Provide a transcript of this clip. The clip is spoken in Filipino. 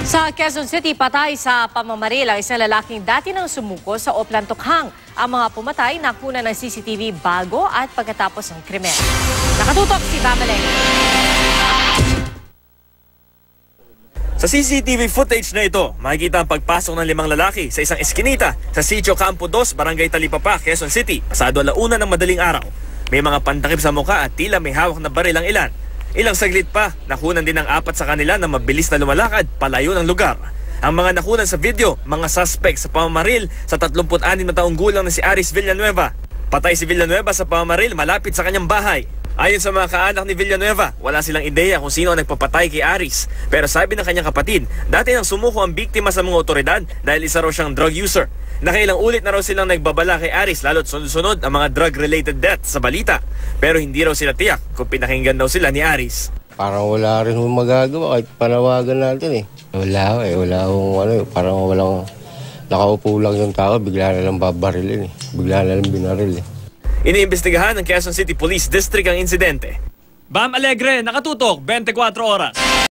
Sa Quezon City, patay sa pamamaril ang isang lalaking dati nang sumuko sa Oplan Tokhang. Ang mga pumatay nakuha ng CCTV bago at pagkatapos ng krimen. Nakatutok si Bamaleng. Sa CCTV footage na ito, makikita ang pagpasok ng 5 lalaki sa isang eskinita sa Sitio Campo 2, Barangay Talipapa, Quezon City, pasado 1:00 ng madaling araw. May mga pantakip sa mukha at tila may hawak na baril ang ilan. Ilang saglit pa, nakunan din ang 4 sa kanila na mabilis na lumalakad palayo ng lugar. Ang mga nakunan sa video, mga suspect sa pamamaril sa 36 na taong gulang na si Aris Villanueva. Patay si Villanueva sa pamamaril malapit sa kanyang bahay. Ayon sa mga kaanak ni Villanueva, wala silang ideya kung sino ang nagpapatay kay Aris. Pero sabi ng kanyang kapatid, dati nang sumuko ang biktima sa mga otoridad dahil isa raw siyang drug user. Nakailang ulit na raw silang nagbabala kay Aris lalo't sunod-sunod ang mga drug-related deaths sa balita. Pero hindi raw sila tiyak kung pinakinggan daw sila ni Aris. Parang wala rin magagawa kahit panawagan natin eh. Wala akong parang walang nakaupo lang yung tao, bigla na lang babarilin eh. Bigla na lang binaril eh. Iniimbestigahan ng Quezon City Police District ang insidente. Bam Alegre, nakatutok, 24 oras.